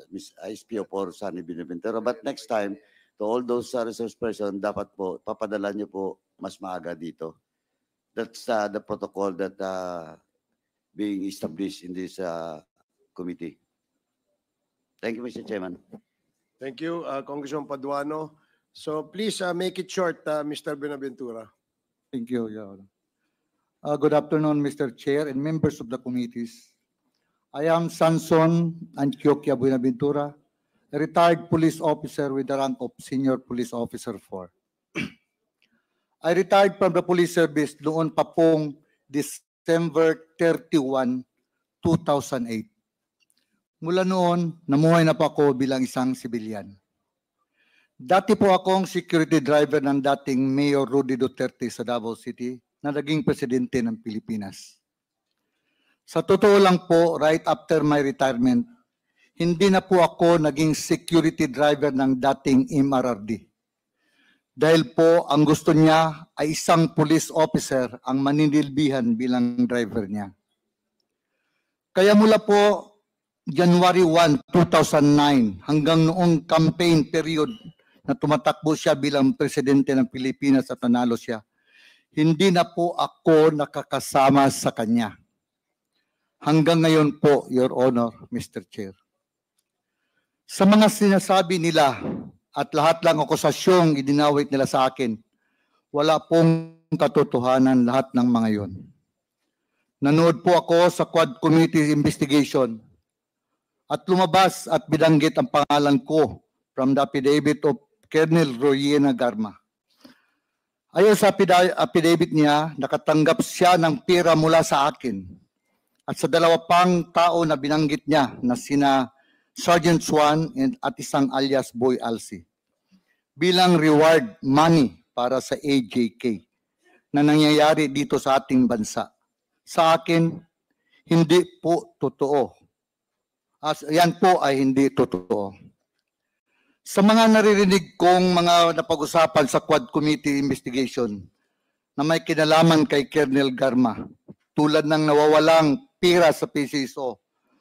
Miss SPO4 Sunny Binaventuro. But next time, to all those resource person, dapat po, papadala nyo po mas maaga dito. That's the protocol that being established in this committee. Thank you, Mr. Chairman. Thank you, Congressman Paduano. So please make it short, Mr. Buenaventura. Thank you, Your Honor. Good afternoon, Mr. Chair and members of the committees. I am Sanson Antioquia Buenaventura, a retired police officer with the rank of Senior Police Officer 4. I retired from the police service noon pa pong December 31, 2008. Mula noon, namuhay na po ako bilang isang sibilyan. Dati po akong security driver ng dating Mayor Rudy Duterte sa Davao City na naging presidente ng Pilipinas. Sa totoo lang po, right after my retirement, hindi na po ako naging security driver ng dating MRRD. Dahil po ang gusto niya ay isang police officer ang maninilbihan bilang driver niya. Kaya mula po January 1, 2009 hanggang noong campaign period na tumatakbo siya bilang presidente ng Pilipinas at nanalo siya, hindi na po ako nakakasama sa kanya. Hanggang ngayon po, Your Honor, Mr. Chair. Sa mga sinasabi nila at lahat lang akusasyong idinawit nila sa akin, wala pong katotohanan lahat ng mga yon. Nanood po ako sa Quad Committee investigation at lumabas at binanggit ang pangalan ko from the affidavit of Colonel Royena Garma. Ayon sa affidavit niya, nakatanggap siya ng pera mula sa akin at sa dalawa pang tao na binanggit niya na sina Sergeant Swan at isang alias Boy Alsi bilang reward money para sa AJK na nangyayari dito sa ating bansa. Sa akin, hindi po totoo. Yan po ay hindi totoo. Sa mga naririnig kong mga napag-usapan sa Quad Committee investigation na may kinalaman kay Colonel Garma, tulad ng nawawalang pira sa PCSO,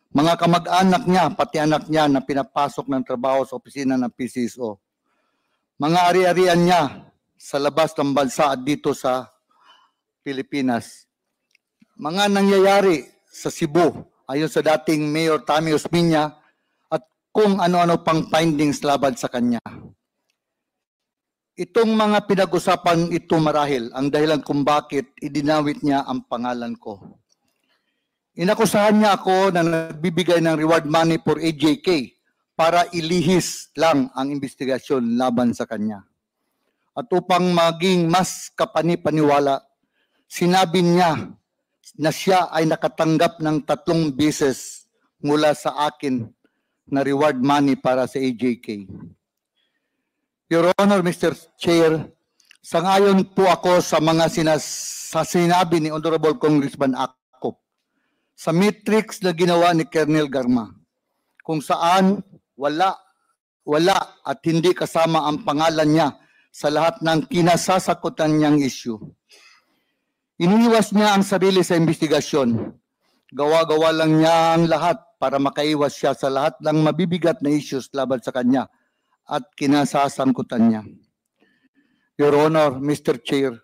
mga kamag-anak niya, pati anak niya na pinapasok ng trabaho sa opisina ng PCSO, mga ari-arian niya sa labas ng bansa at dito sa Pilipinas, mga nangyayari sa Cebu, ayon sa dating Mayor Tammy Osmeña, at kung ano-ano pang findings laban sa kanya. Itong mga pinag-usapan ito marahil ang dahilan kung bakit idinawit niya ang pangalan ko. Inakusahan niya ako na nagbibigay ng reward money for AJK para ilihis lang ang investigasyon laban sa kanya. At upang maging mas kapani-paniwala, sinabi niya na siya ay nakatanggap ng 3 beses mula sa akin na reward money para sa AJK. Your Honor, Mr. Chair, sangayon po ako sa mga sinabi ni Honorable Congressman Akop sa matrix na ginawa ni Colonel Garma, kung saan wala at hindi kasama ang pangalan niya sa lahat ng kinasasakutan niyang issue. Iniiwas niya ang sarili sa investigasyon. Gawa-gawa lang niya ang lahat para makaiwas siya sa lahat ng mabibigat na issues laban sa kanya at kinasasangkutan niya. Your Honor, Mr. Chair,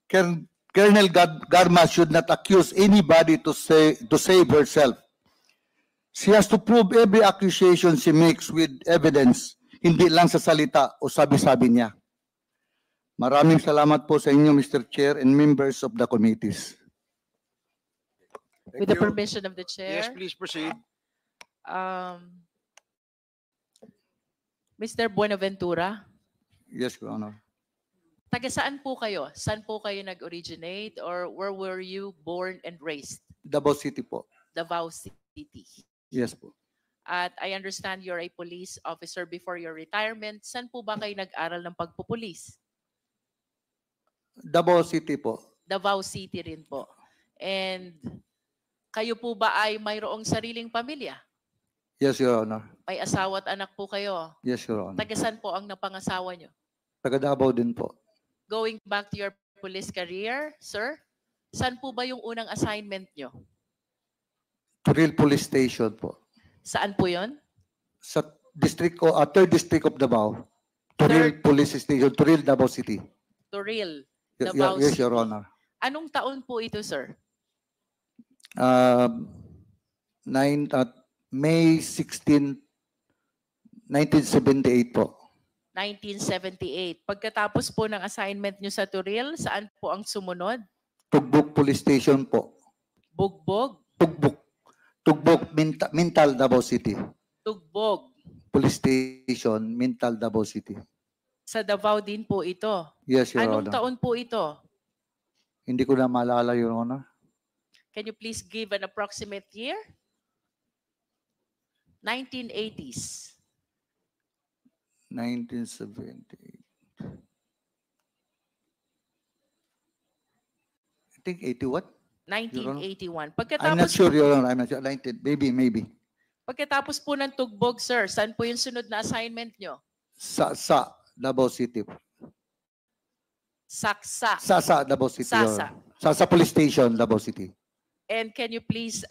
Colonel Garma should not accuse anybody to save herself. She has to prove every accusation she makes with evidence, hindi lang sa salita o sabi-sabi niya. Maraming salamat po sa inyo, Mr. Chair and members of the committees. With the permission of the chair. Yes, please proceed. Mr. Buenaventura, Yes, Your Honor. taga saan po kayo? Saan po kayo nag-originate or where were you born and raised? Davao City po. Davao City. Yes po. At I understand you're a police officer before your retirement. Saan po ba kayo nag-aral ng pagpupulis? Davao City po. Davao City rin po. And kayo po ba ay mayroong sariling pamilya? Yes, Your Honor. May asawa at anak po kayo? Yes, Your Honor. Taga saan po ang napangasawa nyo? Taga Davao din po. Going back to your police career, sir, saan po ba yung unang assignment nyo? Turil Police Station po. Saan po yun? Sa district o 3rd District of Davao. Turil Police Station, Turil, Davao City. Turil, Y- Davao yes, Your City. Honor. Anong taon po ito, sir? May 16, 1978 po. 1978. Pagkatapos po ng assignment nyo sa Turil, saan po ang sumunod? Tugbok Police Station po. Bugbog, Tugbok, Mintal, Davao City. Tugbog. Police Station, Mintal, Davao City. Sa Davao din po ito. Yes, Your Anong Honor. taon po ito? Hindi ko na maalala, Your Honor. Can you please give an approximate year? 1980s. 1978. I think 81. 1981. I'm not Pagkatapos, sure, Your Honor. I'm not sure. 19, maybe. pagkatapos po ng Tugbog, sir, saan po yung sunod na assignment nyo? Sa Davao City. Saksa. Sa Davao City. Your Sasa. Honor. Sa Police Station, Davao City. And can you please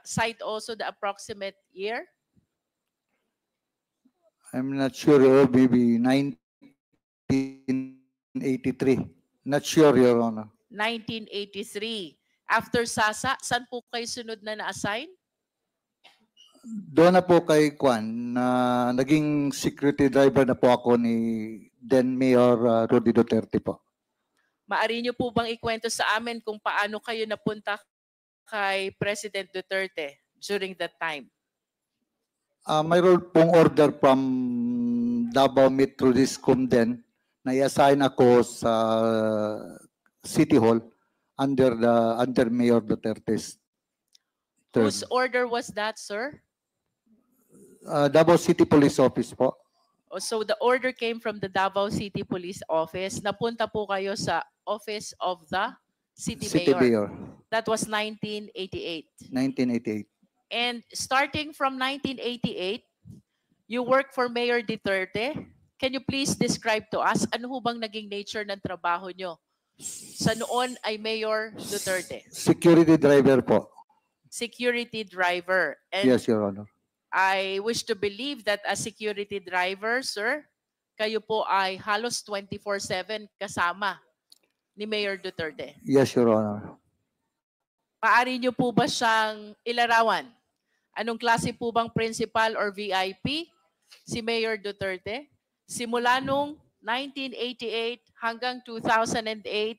cite also the approximate year? I'm not sure, Your Honor. Maybe 1983. Not sure, Your Honor. 1983. After Sasa, saan po kayo sunod na na-assign? Doon na po kay Kwan, na naging security driver na po ako ni then Mayor Rudy Duterte po. Maari niyo po bang ikwento sa amin kung paano kayo napunta kay President Duterte during that time? Mayroon pong order from Davao Metro Discom din na i-assign ako sa City Hall under Mayor Duterte's term. Whose order was that, sir? Davao City Police Office po. Oh, so the order came from the Davao City Police Office. Napunta po kayo sa Office of the City Mayor. That was 1988. 1988. And starting from 1988, you work for Mayor Duterte. Can you please describe to us ano ho bang naging nature ng trabaho nyo sa noon ay Mayor Duterte? Security driver po. Security driver. And Yes, Your Honor. I wish to believe that as security driver, sir, kayo po ay halos 24/7 kasama ni Mayor Duterte. Yes, Your Honor. Paari niyo po ba siyang ilarawan? Anong klase po bang principal or VIP si Mayor Duterte? Simula nung 1988 hanggang 2008,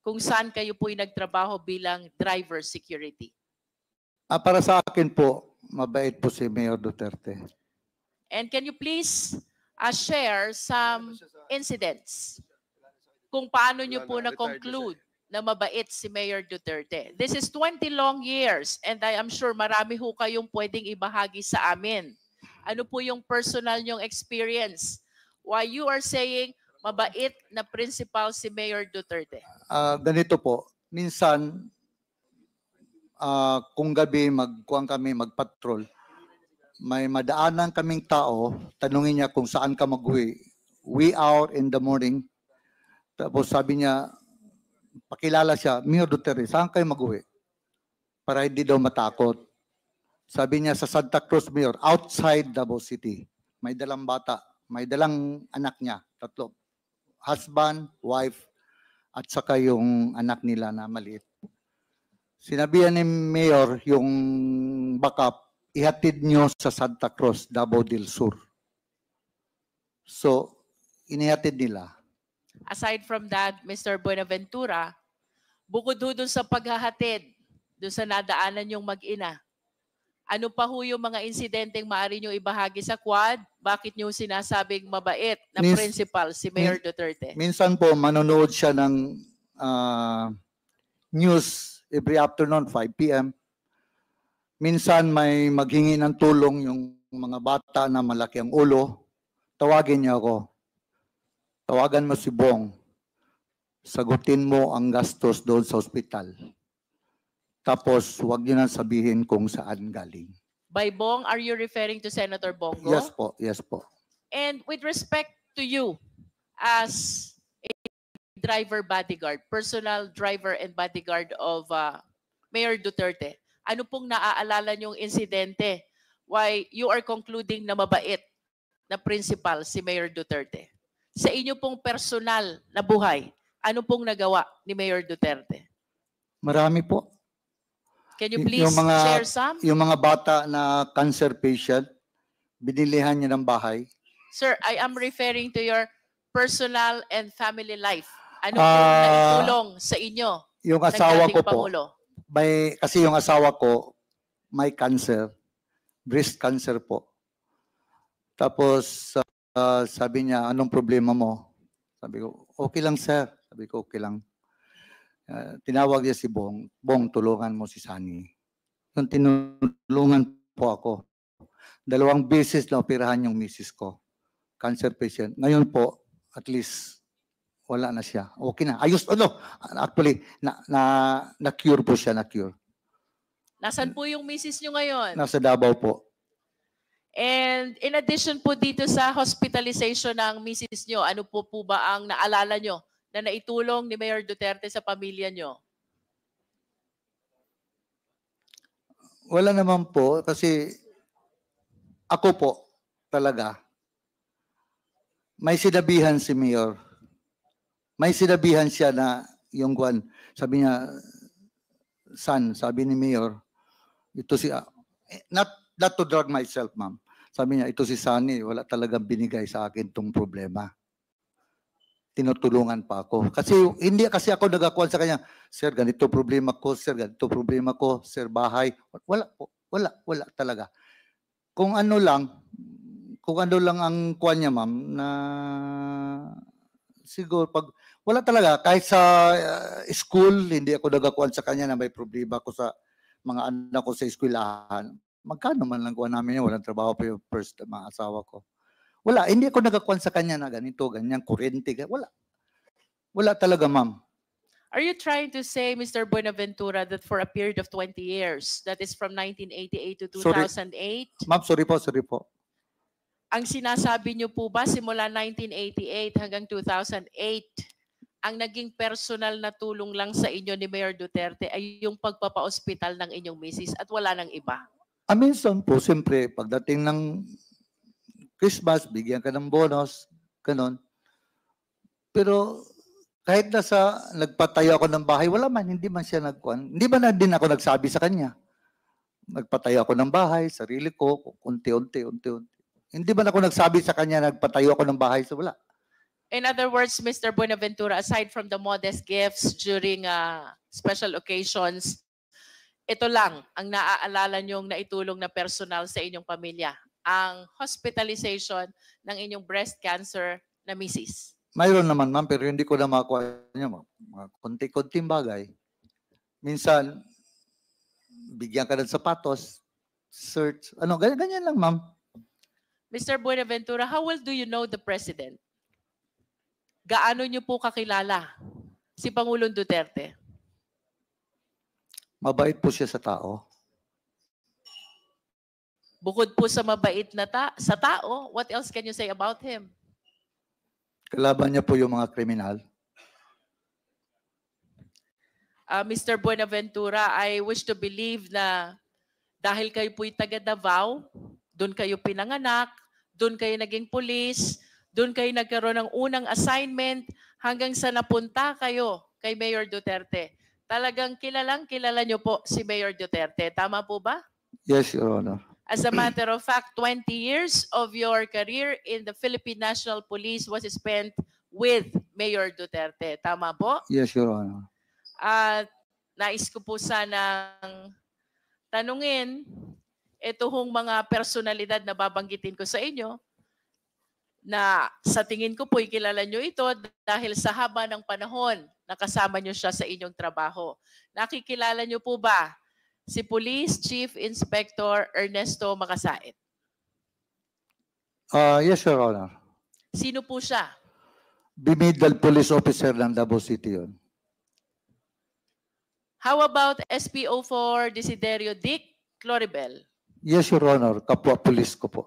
kung saan kayo po'y nagtrabaho bilang driver security. Para sa akin po, mabait po si Mayor Duterte. And can you please share some incidents kung paano niyo po na-conclude na mabait si Mayor Duterte? This is 20 long years and I am sure marami ho kayong pwedeng ibahagi sa amin. Ano po yung personal nyong experience? Why you are saying mabait na principal si Mayor Duterte? Ganito po, minsan kung gabi magpatrol, may madaanan kaming tao, tanungin niya kung saan ka mag-uwi. We out in the morning. Tapos sabi niya, pakilala siya, Mayor Duterte, saan kayo mag-uwi? Para hindi daw matakot. Sabi niya sa Santa Cruz, Mayor, outside Davao City. May dalang bata, may dalang anak niya, 3. Husband, wife, at saka yung anak nila na maliit. Sinabihan ni Mayor yung backup, ihatid nyo sa Santa Cruz, Davao del Sur. So, inihatid nila. Aside from that, Mr. Buenaventura, bukod ho dun sa paghahatid, dun sa nadaanan yung mag-ina, ano pa ho yung mga insidenteng maaari nyo ibahagi sa quad? Bakit nyo sinasabing mabait na principal si Mayor Duterte? Minsan po, manonood siya ng news every afternoon, 5 p.m. Minsan may maghingi ng tulong yung mga bata na malaki ang ulo. Tawagin niya ako. Tawagan mo si Bong. Sagutin mo ang gastos doon sa ospital. Tapos, huwag niyo nang sabihin kung saan galing. By Bong, are you referring to Senator Bongo? Yes po, yes po. And with respect to you as a driver bodyguard, personal driver and bodyguard of Mayor Duterte, ano pong naaalala niyong insidente why you are concluding na mabait na principal si Mayor Duterte. Sa inyo pong personal na buhay, ano pong nagawa ni Mayor Duterte? Marami po. Can you Y- please yung mga- share some? Yung mga bata na cancer patient, binilihan niya ng bahay. Sir, I am referring to your personal and family life. Ano pong Ah, naitulong sa inyo Yung ng asawa dating ko po, Pangulo? kasi yung asawa ko may cancer, breast cancer po. Tapos sabi niya, anong problema mo? Sabi ko, okay lang sir. Sabi ko, okay lang. Tinawag niya si Bong, Bong, tulungan mo si Sunny. Yung tinulungan po ako. 2 beses na operahan yung misis ko. Cancer patient. Ngayon po, at least, wala na siya. Okay na. Ayos, actually, na-cure po siya, na-cure. Nasaan po yung misis nyo ngayon? Nasa Davao po. And in addition po dito sa hospitalization ng misis nyo, ano po ba ang naalala nyo na naitulong ni Mayor Duterte sa pamilya nyo? Wala naman po, kasi ako po, talaga, may sinabihan si Mayor. May sinabihan siya na yung kwan, sabi niya, son, sabi ni Mayor, ito si, not to drag myself, ma'am. Sabi niya, ito si Sunny, wala talagang binigay sa akin tong problema. Tinutulungan pa ako. Kasi hindi kasi ako nagakuan sa kanya, sir, ganito problema ko, sir, ganito problema ko, sir, bahay. Wala po, wala talaga. Kung ano lang ang kuan niya, ma'am, na siguro pag wala talaga, kahit sa school, hindi ako nagakuan sa kanya na may problema ko sa mga anak ko sa eskwelahan. Magkano man lang kuha namin yun, walang trabaho pa yung first mga asawa ko. Wala, hindi ako nagakuan sa kanya na ganito, ganyan, kurente, wala. Wala talaga, ma'am. Are you trying to say, Mr. Buenaventura, that for a period of 20 years, that is from 1988 to 2008, Ma'am, sorry po. ang sinasabi niyo po ba simula 1988 hanggang 2008, ang naging personal na tulong lang sa inyo ni Mayor Duterte ay yung pagpapa-ospital ng inyong misis at wala nang iba? Minsan po, siyempre, pagdating ng Christmas, bigyan ka ng bonus, ganon. Pero kahit nagpatayo ako ng bahay, wala man, hindi man siya nagkuhan. Hindi ba na din ako nagsabi sa kanya? Nagpatayo ako ng bahay, sarili ko, unti-unti. Hindi ba ako nagsabi sa kanya, nagpatayo ako ng bahay? So wala. In other words, Mr. Buenaventura, aside from the modest gifts during special occasions, ito lang ang naaalala niyong naitulong na personal sa inyong pamilya, ang hospitalization ng inyong breast cancer na misis. Mayroon naman, ma'am, pero hindi ko na makuha niya, ma'am. Mga konti-konting bagay. Minsan, bigyan ka ng sapatos, search, ganyan lang, ma'am. Mr. Buenaventura, how well do you know the President? Gaano niyo po kakilala si Pangulong Duterte? Mabait po siya sa tao. Bukod po sa mabait na sa tao, what else can you say about him? Kalaban niya po yung mga kriminal. Mr. Buenaventura, I wish to believe na dahil kayo po'y taga Davao, doon kayo pinanganak, doon kayo naging pulis, doon kayo nagkaroon ng unang assignment hanggang sa napunta kayo kay Mayor Duterte. Talagang kilala niyo po si Mayor Duterte. Tama po ba? Yes, Your Honor. As a matter of fact, 20 years of your career in the Philippine National Police was spent with Mayor Duterte. Tama po? Yes, Your Honor. At nais ko po sanang tanungin ito hong mga personalidad na babanggitin ko sa inyo na sa tingin ko po kilala nyo ito dahil sa haba ng panahon na kasama nyo siya sa inyong trabaho. Nakikilala nyo po ba si Police Chief Inspector Ernesto Makasait? Yes, Your Honor. Sino po siya? Bimidal police officer ng Davao City yun. How about SPO4 Desiderio Dick Cloribel? Yes, Your Honor. Kapwa police ko po.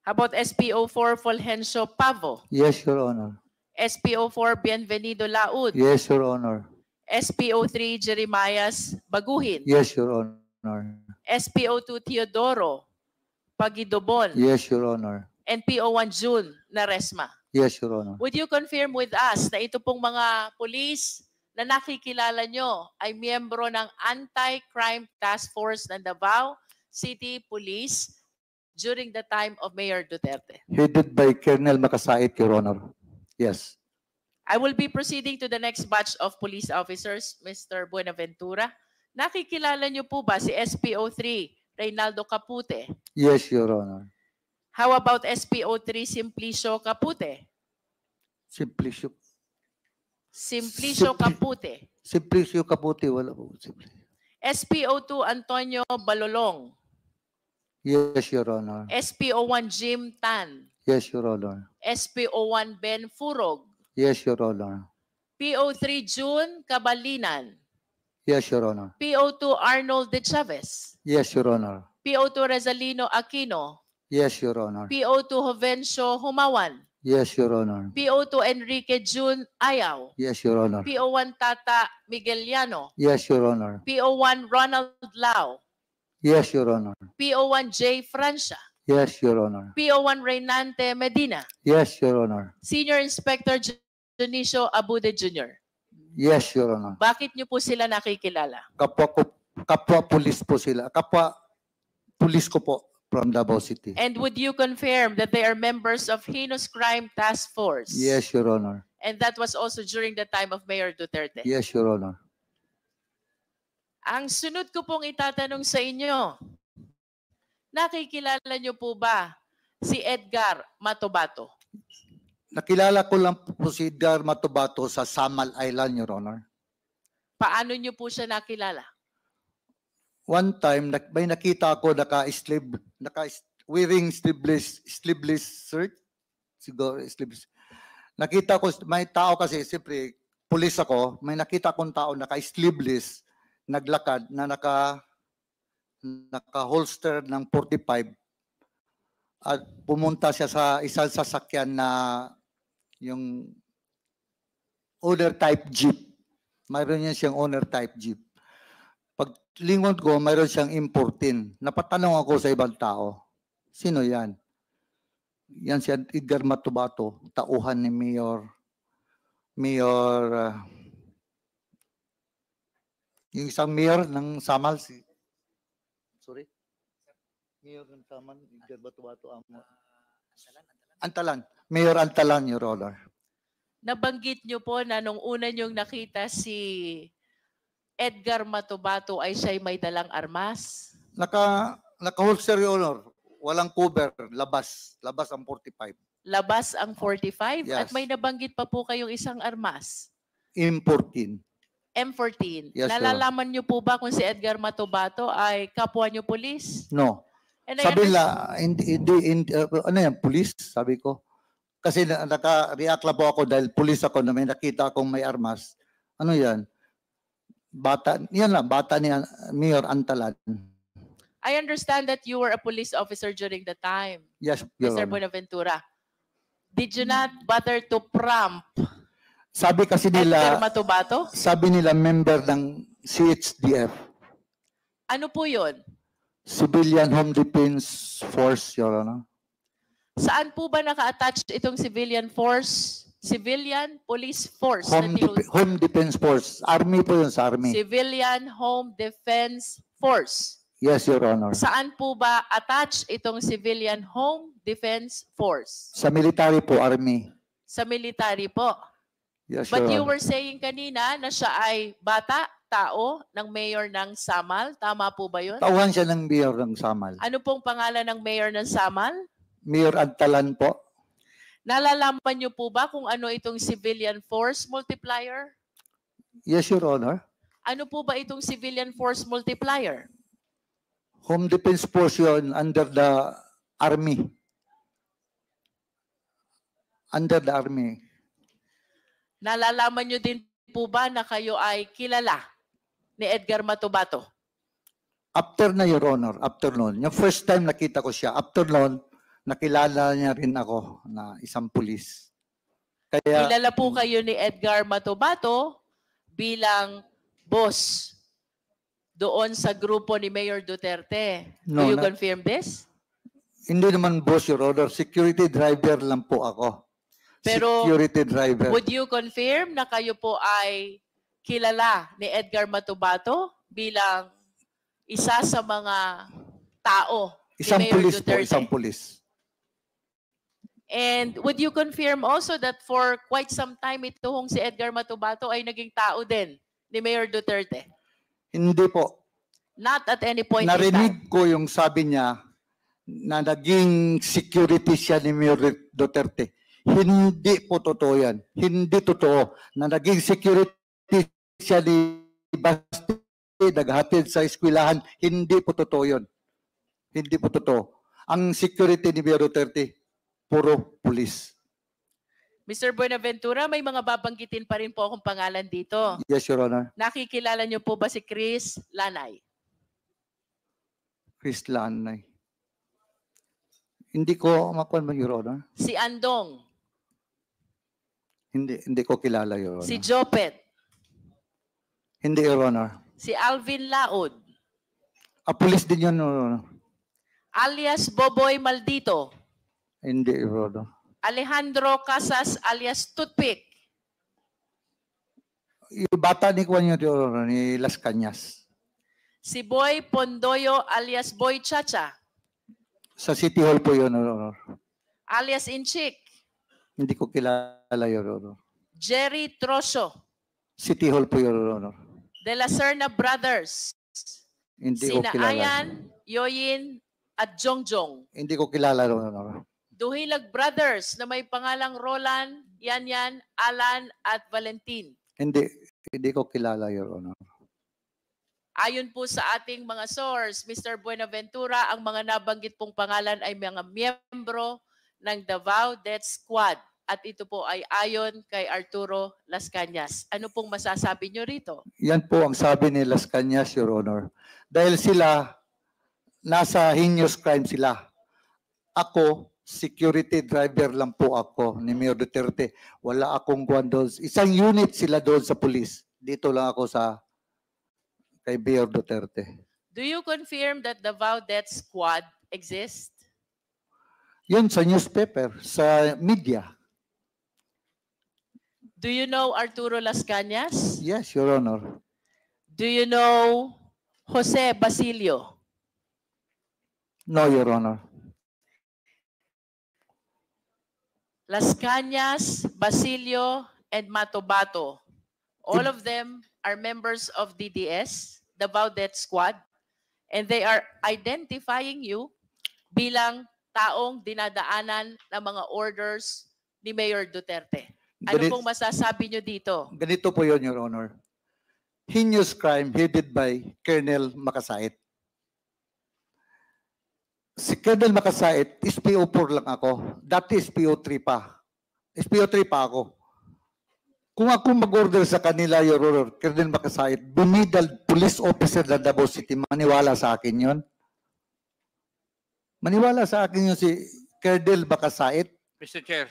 How about SPO4 Fulgencio Pavo? Yes, Your Honor. SPO4 Bienvenido Laud? Yes, Your Honor. SPO3 Jeremias Baguhin? Yes, Your Honor. SPO2 Teodoro Pagidobon, Yes, Your Honor. and PO1 June na resma. Yes, Your Honor. Would you confirm with us na ito pong mga police na nakikilala nyo ay miyembro ng Anti-Crime Task Force ng Davao City Police during the time of Mayor Duterte? Headed by Colonel Makasait, Your Honor. Yes. I will be proceeding to the next batch of police officers, Mr. Buenaventura. Nakikilala niyo po ba si SPO3 Reynaldo Capute? Yes, Your Honor. How about SPO3 Simplicio Capute? Simplicio. Simplicio Capute. Simplicio Caputi, wala po. SPO2 Antonio Balolong. Yes, Your Honor. SPO1 Jim Tan. Yes, Your Honor. SPO1 Ben Furog. Yes, Your Honor. PO3 June Cabalinan. Yes, Your Honor. PO2 Arnold De Chavez. Yes, Your Honor. PO2 Rezalino Aquino. Yes, Your Honor. PO2 Jovencio Humawan. Yes, Your Honor. PO2 Enrique June Ayaw. Yes, Your Honor. PO1 Tata Migueliano. Yes, Your Honor. PO1 Ronald Lau. Yes, Your Honor. PO1 J. Francia. Yes, Your Honor. PO1 Reynante Medina. Yes, Your Honor. Senior Inspector Dionisio Abude Jr. Yes, Your Honor. Bakit niyo po sila nakikilala? Kapwa pulis po sila. Kapwa pulis ko po from Davao City. And would you confirm that they are members of Heinous Crime Task Force? Yes, Your Honor. And that was also during the time of Mayor Duterte? Yes, Your Honor. Ang sunod ko pong itatanong sa inyo, nakikilala niyo po ba si Edgar Matobato? Nakilala ko lang po si Edgar Matobato sa Samal Island, Your Honor. Paano niyo po siya nakilala? One time, may nakita ako wearing sleeveless shirt. Siguro, sleeveless. Nakita ko, may tao kasi, siyempre, pulis ako, may nakita kong tao naka-sleeveless, naglakad, na naka-holster ng 45. At pumunta siya sa isang sasakyan na yung owner type jeep. Mayroon niya siyang owner type jeep. Pag lingon ko, mayroon siyang importin. Napatanong ako sa ibang tao, sino yan? Yan si Edgar Matobato, tauhan ni yung isang mayor ng Samal, Mayor ng Samal, Edgar Matobato, Antalan. Mayor Antalan, Your Honor. Nabanggit niyo po na nung una niyong nakita si Edgar Matobato ay siya'y may dalang armas. Naka-holster, Your Honor. Walang cover, labas ang 45. Labas ang 45 Yes. at may nabanggit pa po kayong isang armas. M14. M14. Yes, sir. Nalalaman niyo po ba kung si Edgar Matobato ay kapwa niyo pulis? No. And I Sabi understand- nila, ano yan, police? Sabi ko. Kasi naka-react lang po ako dahil police ako na may nakita akong may armas. Ano yan? Bata ni Mayor Antalan. I understand that you were a police officer during the time, Yes, Your Mr. Honor. Buenaventura. Did you not bother to prompt Sabi kasi Edgar nila, Matobato? member ng CHDF, Ano po yun? Civilian Home Defense Force, Your Honor. Saan po ba naka-attach itong civilian force? Civilian Police Force. na Home Defense Force. Army po yun sa Army. Civilian Home Defense Force. Yes, Your Honor. Saan po ba attach itong Civilian Home Defense Force? Sa military po, Army. Sa military po. Yes, But you Your Honor. were saying kanina na siya ay bata, tao, ng mayor ng Samal. Tama po ba yun? Tauhan siya ng mayor ng Samal. Ano pong pangalan ng mayor ng Samal? Mayor Antalan po. Nalalaman niyo po ba kung ano itong Civilian Force Multiplier? Yes, Your Honor. Ano po ba itong Civilian Force Multiplier? Home Defense Force yun under the Army. Under the Army. Nalalaman niyo din po ba na kayo ay kilala ni Edgar Matobato? After na, Your Honor, after noon. Yung first time nakita ko siya, after noon, nakilala niya rin ako na isang pulis. Kaya, Kilala po kayo ni Edgar Matobato bilang boss doon sa grupo ni Mayor Duterte. No, Do you na- confirm this? Hindi naman boss, Your Honor. Security driver lang po ako. Pero Security driver. would you confirm na kayo po ay kilala ni Edgar Matubato bilang isa sa mga tao ni Isang Mayor pulis po, Duterte? isang pulis. And would you confirm also that for quite some time ito hong si Edgar Matubato ay naging tao din ni Mayor Duterte? Hindi po. Not at any point in time. Narinig ko yung sabi niya na naging security siya ni Mayor Duterte. Hindi po totoo yan. Hindi totoo na naging security siya ni Basti, naghatid sa eskwelahan. Hindi po totoo yun. Hindi po totoo. Ang security ni Mayor Duterte, puro pulis. Mr. Buenaventura, may mga babanggitin pa rin po akong pangalan dito. Yes, Your Honor. Nakikilala niyo po ba si Chris Lanay? Chris Lanay. Hindi ko makuha mo, Your Honor. Si Andong? Hindi ko kilala, Your Honor. Si Jopet? Hindi, Your Honor. Si Alvin Laod? Pulis din yun, Your Honor. Alias Boboy Maldito? Hindi, Your Honor. Alejandro Casas alias Toothpick? Yung bata ni Juan yun, Your Honor, ni Las Cañas. Si Boy Pondoyo alias Boy Chacha? Sa City Hall po yun, Your Honor. Alias Inchik? Hindi ko kilala, Your Honor. Jerry Troso? City Hall po, Your Honor. De La Serna Brothers? Hindi ko Sina kilala. Ayan, Yoyin, at Jongjong? Hindi ko kilala, Your Honor. Duhilag Brothers na may pangalang Roland, Yanyan, Alan, at Valentin? Hindi ko kilala, Your Honor. Ayon po sa ating mga source, Mr. Buenaventura, ang mga nabanggit pong pangalan ay mga miyembro ng Davao Death Squad. At ito po ay ayon kay Arturo Las Cañas. Ano pong masasabi nyo rito? Yan po ang sabi ni Las Cañas, Your Honor. Dahil sila, nasa heinous crime sila. Ako, security driver lang po ako ni Mayor Duterte. Wala akong kuwan doon. Isang unit sila doon sa police. Dito lang ako sa kay Mayor Duterte. Do you confirm that the Davao Death Squad exists? Yun sa newspaper, sa media. Do you know Arturo Las Cañas? Yes, Your Honor. Do you know Jose Basilio? No, Your Honor. Las Cañas, Basilio, and Matubato. All of them are members of DDS, Davao Death Squad, and they are identifying you bilang taong dinadaanan ng mga orders ni Mayor Duterte. Ano pong masasabi nyo dito? Ganito po yun, Your Honor. Heinous crime headed by Colonel Makasait. Si Colonel Makasait, SPO4 lang ako. Dati SPO3 pa. SPO3 pa ako. Kung ako mag-order sa kanila, Your Honor, Colonel Makasait, bumidal police officer ng Davao City, maniwala sa akin yun? Maniwala sa akin yun si Colonel Makasait? Mr. Chair,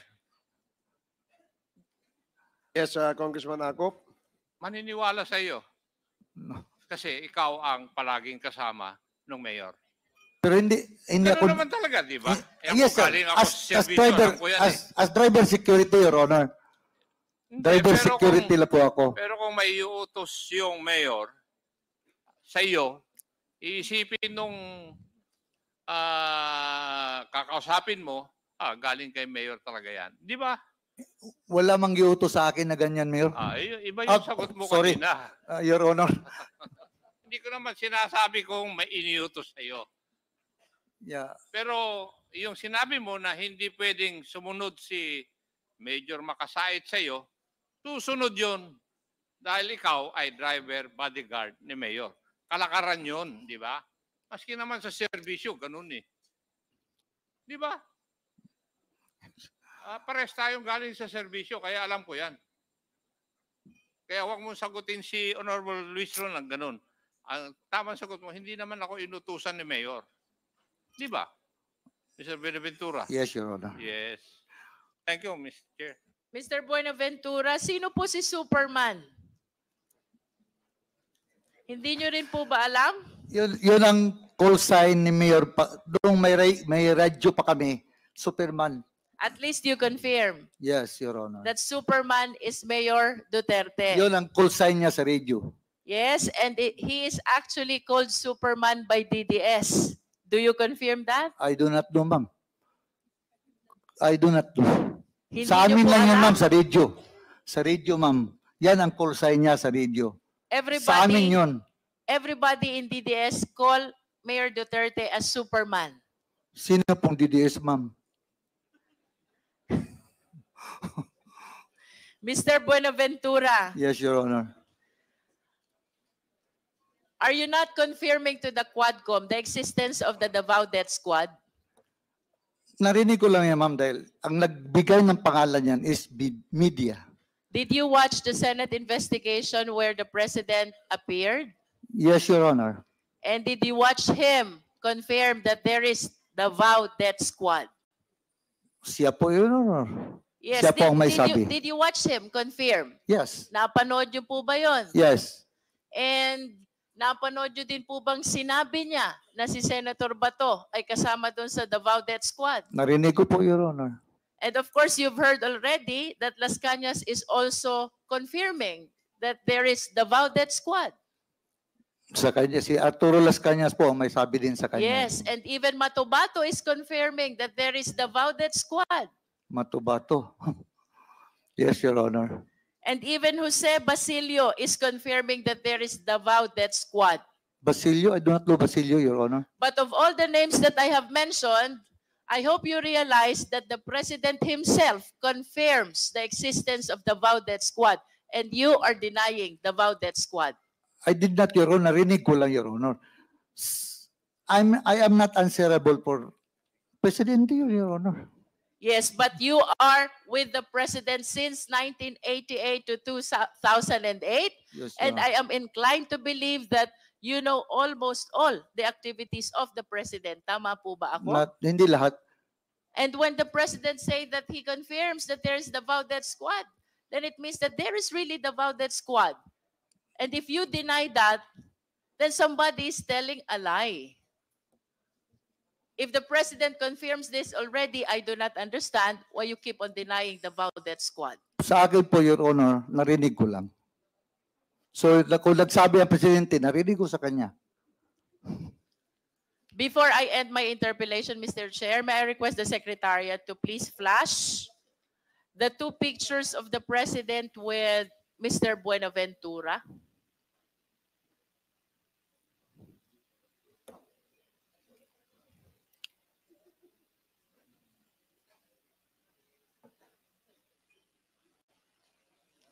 Yes, Congressman Akop. maniniwala sa iyo kasi ikaw ang palaging kasama ng mayor. Pero hindi Pero ako... naman talaga, di ba? Yes, sir. Galing ako As sa servicio, driver, alam ko yan as driver security, Your Honor. Hindi, Driver pero security lang po ako. Pero kung may iutos yung mayor sa iyo, iisipin nung kakausapin mo, galing kay mayor talaga yan. Di ba? Wala mang giutos sa akin na ganyan, Mayor. Iba yung sagot mo sorry. kanina. Your Honor. Hindi ko naman sinasabi kung may iniutos sa iyo. Yeah. Pero yung sinabi mo na hindi pwedeng sumunod si Major Makasait sa iyo, susunod yun dahil ikaw ay driver bodyguard ni Mayor. Kalakaran yun, di ba? Maski naman sa serbisyo, ganun eh. Di ba? Pares tayong galing sa serbisyo, kaya alam ko yan. Kaya huwag mong sagutin si Honorable Luis Ron ng ganun. Ang tamang sagot mo, hindi naman ako inutusan ni Mayor. Di ba? Mr. Buenaventura? Yes, Your Honor. Yes. Thank you, Mr. Chair. Mr. Buenaventura, sino po si Superman? Hindi nyo rin po ba alam? Yun ang call sign ni Mayor, doon may radyo pa kami, Superman. At least you confirm Yes, Your Honor. that Superman is Mayor Duterte. Yun ang call sign niya sa radio. Yes, and he is actually called Superman by DDS. Do you confirm that? I do not know, ma'am. I do not know. Hindi Sa amin niyo po lang yun, alam? ma'am, sa radio. Sa radio, ma'am. Yan ang call sign niya sa radio. Sa amin yun. Everybody in DDS call Mayor Duterte as Superman. Sino pong DDS, ma'am? Mr. Buenaventura, Yes, Your Honor. are you not confirming to the Quadcom the existence of the Davao Death Squad? Narinig ko lang yan, ma'am, dahil ang nagbigay ng pangalan yan is media. Did you watch the Senate investigation where the President appeared? Yes, Your Honor. And did you watch him confirm that there is Davao Death Squad? Siya po, Your Honor. Yes, Siya po ang may sabi. did you watch him confirm? Yes. Napanood niyo po ba yon? Yes. And napanood niyo din po bang sinabi niya na si Senator Bato ay kasama doon sa Davao Death Squad? Narinig ko po, Your Honor. And of course, you've heard already that Las Cañas is also confirming that there is Davao Death Squad. Sa kanya, si Arturo Las Cañas po ang may sabi din sa kanya. Yes, and even Matobato is confirming that there is Davao Death Squad. Matubato. Yes, Your Honor. And even Jose Basilio is confirming that there is Davao Death Squad. Basilio, I do not know Basilio, Your Honor. But of all the names that I have mentioned, I hope you realize that the President himself confirms the existence of the Davao Death Squad, and you are denying the Davao Death Squad. I did not, Your Honor. Narinig ko lang, Your Honor. I am not answerable for Presidente, Your Honor. Yes, but you are with the President since 1988 to 2008, Yes, Your and Honor. I am inclined to believe that you know almost all the activities of the President. Tama po ba ako? Hindi lahat. And when the President say that he confirms that there is the Davao Death Squad, then it means that there is really the Davao Death Squad. And if you deny that, then somebody is telling a lie. If the President confirms this already, I do not understand why you keep on denying the Davao Death Squad. Sa akin po, Your Honor, narinig ko lang. So, kung nagsabi ang Presidente, narinig ko sa kanya. Before I end my interpellation, Mr. Chair, may I request the Secretariat to please flash the two pictures of the President with Mr. Buenaventura.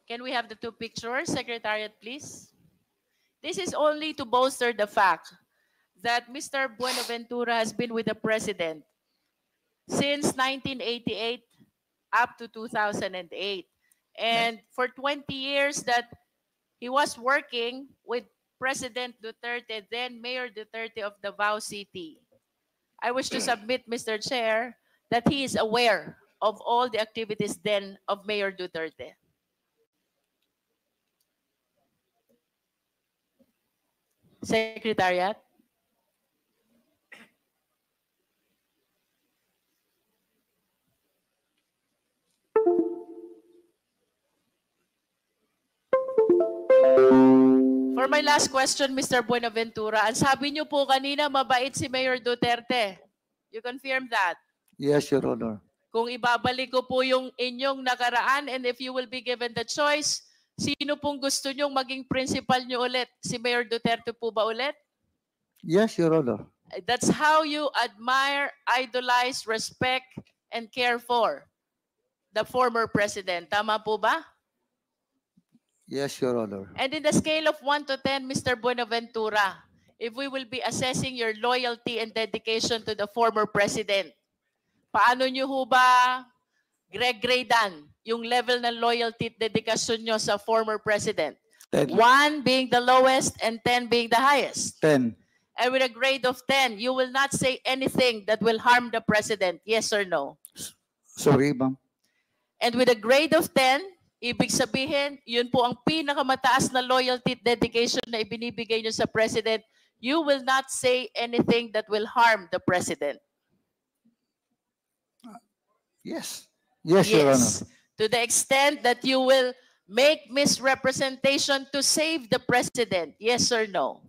Can we have the two pictures, Secretariat, please? This is only to bolster the fact that Mr. Buenaventura has been with the President since 1988 up to 2008. And for 20 years that he was working with President Duterte, then Mayor Duterte of Davao City. I wish to submit, Mr. Chair, that he is aware of all the activities then of Mayor Duterte. Secretariat. For my last question, Mr. Buenaventura, ang sabi niyo po kanina, mabait si Mayor Duterte. You confirm that? Yes, Your Honor. Kung ibabalik ko po yung inyong nakaraan and if you will be given the choice, sino pong gusto nyong maging principal nyo ulit? Si Mayor Duterte po ba ulit? Yes, Your Honor. That's how you admire, idolize, respect, and care for the former president. Tama po ba? Yes, Your Honor. And in the scale of 1 to 10, Mr. Buenaventura, if we will be assessing your loyalty and dedication to the former president, paano nyo ho ba gradean yung level ng loyalty at dedikasyon nyo sa former president? 10. 1 being the lowest and 10 being the highest. 10. And with a grade of 10, you will not say anything that will harm the president, yes or no? Sorry, ma'am. And with a grade of 10, ibig sabihin, yun po ang pinakamataas na loyalty at dedication na ibinibigay nyo sa president, you will not say anything that will harm the president. Yes. Yes, Your Honor. Yes. To the extent that you will make misrepresentation to save the president. Yes or no?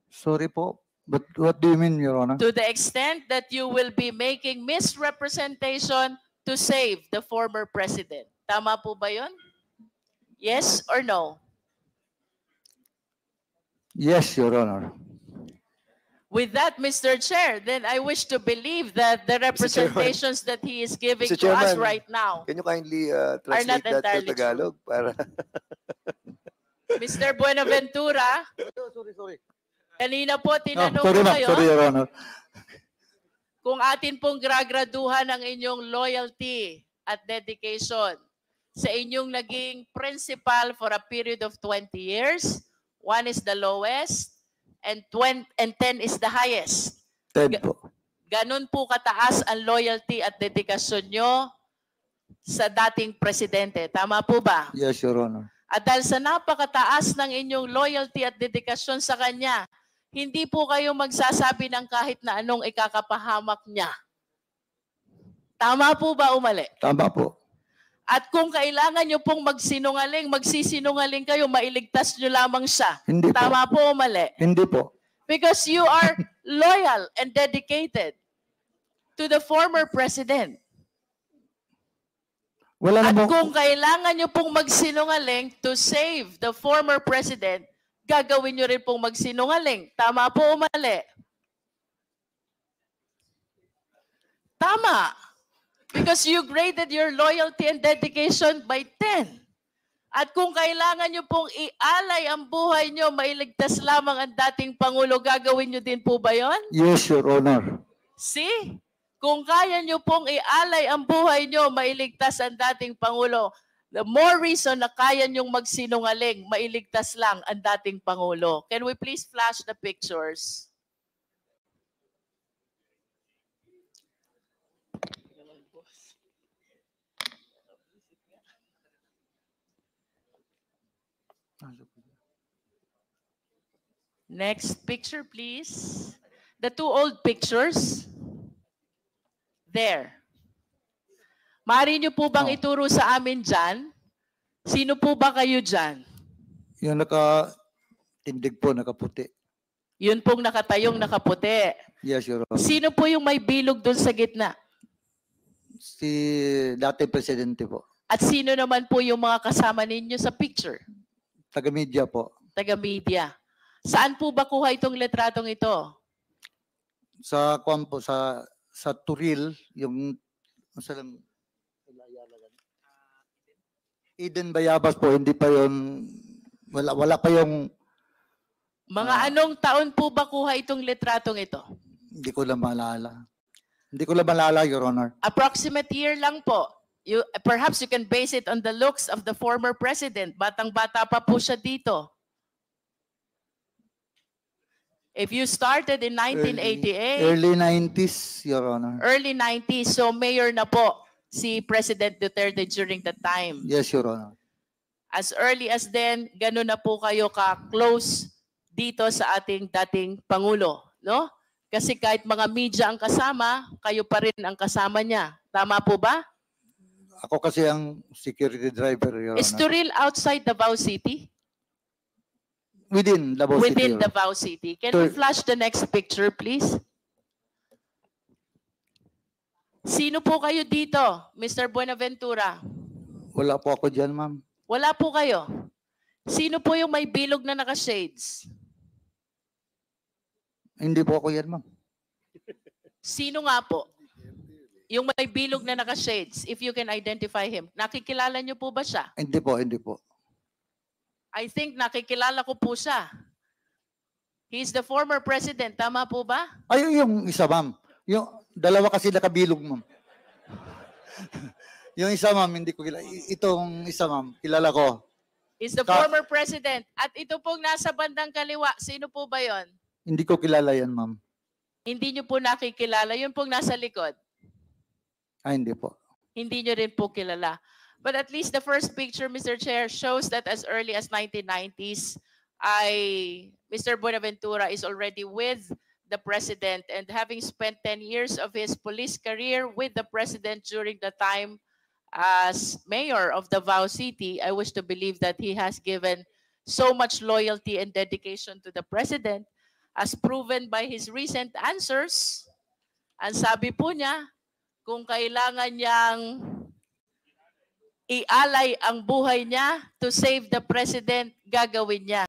Sorry po. But what do you mean, Your Honor? To the extent that you will be making misrepresentation to save the former president. Tama po ba yun? Yes or no? Yes, Your Honor. With that, Mr. Chair, then I wish to believe that the representations that he is giving Mr. to us Chairman, right now, Can you kindly not translate that to entirely true. Tagalog? Para Mr. Buenaventura, Sorry. kanina po tinanong sorry, ko ma'am. kayo Sorry, Your Honor. kung atin pong gragraduhan ang inyong loyalty at dedication sa inyong naging principal for a period of 20 years. One is the lowest and 10 is the highest. Ted po. Ganun po kataas ang loyalty at dedikasyon nyo sa dating presidente. Tama po ba? Yes, Your Honor. At dahil sa napakataas ng inyong loyalty at dedikasyon sa kanya, hindi po kayo magsasabi ng kahit na anong ikakapahamak niya. Tama po ba o mali? Tama po. At kung kailangan nyo pong magsinungaling, magsisinungaling kayo, mailigtas nyo lamang siya. Hindi po. Tama po o mali? Hindi po. Because you are loyal and dedicated to the former president. Wala At namang... kung kailangan nyo pong magsinungaling to save the former president, gagawin nyo rin pong magsinungaling. Tama po o mali? Tama. Because you graded your loyalty and dedication by 10. At kung kailangan nyo pong ialay ang buhay nyo, mailigtas lamang ang dating Pangulo, gagawin nyo din po ba yon? Yes, Your Honor. See? Kung kaya nyo pong ialay ang buhay nyo, mailigtas ang dating Pangulo, the more reason na kaya nyong magsinungaling, mailigtas lang ang dating Pangulo. Can we please flash the pictures? Next picture, please. The two old pictures. There. Maaari niyo po bang ituro sa amin dyan? Sino po ba kayo dyan? Yung naka-tindig po, nakaputi. Yun pong nakatayong nakaputi. Yes, Your Honor. Sino po yung may bilog doon sa gitna? Si dati presidente po. At sino naman po yung mga kasama ninyo sa picture? Taga-media po. Taga-media. Saan po ba kuha itong letratong ito? Sa kwan po, sa Turil, yung masalang Eden Bayabas po, hindi pa yon, wala pa yung Mga anong taon po ba kuha itong letratong ito? hindi ko lang maalala. Hindi ko lang maalala, Your Honor. Approximate year lang po. Perhaps you can base it on the looks of the former president. Batang-bata pa po siya dito. If you started in 1988, Early 90s, Your Honor. early 90s, so mayor na po si President Duterte during that time. Yes, Your Honor. As early as then, gano'n na po kayo ka-close dito sa ating dating Pangulo, no? Kasi kahit mga media ang kasama, kayo pa rin ang kasama niya. Tama po ba? Ako kasi ang security driver, Your Is Honor. Turil outside Davao City? Within Davao City. Within Your Honor. Davao City. Can we flash the next picture, please? Sino po kayo dito, Mr. Buenaventura? Wala po ako dyan, ma'am. Wala po kayo. Sino po yung may bilog na naka-shades? Hindi po ako yan, ma'am. Sino nga po? Yung may bilog na naka-shades, if you can identify him. Nakikilala niyo po ba siya? Hindi po, hindi po. I think nakikilala ko po siya. He's the former president. Tama po ba? Ay, yung isa, ma'am. Yung dalawa kasi nakabilog, ma'am. Yung isa, ma'am, hindi ko kilala. Itong isa, ma'am, kilala ko. He's the former president. At ito pong nasa bandang kaliwa, sino po ba yon? Hindi ko kilala yan, ma'am. Hindi niyo po nakikilala. Yun pong nasa likod. Ay, hindi po. Hindi niyo rin po kilala. But at least the first picture, Mr. Chair, shows that as early as 1990s, Mr. Buenaventura is already with the President, and having spent 10 years of his police career with the President during the time as mayor of Davao City, I wish to believe that he has given so much loyalty and dedication to the President, as proven by his recent answers. Ang sabi po niya, kung kailangan niyang ialay ang buhay niya to save the President, gagawin niya.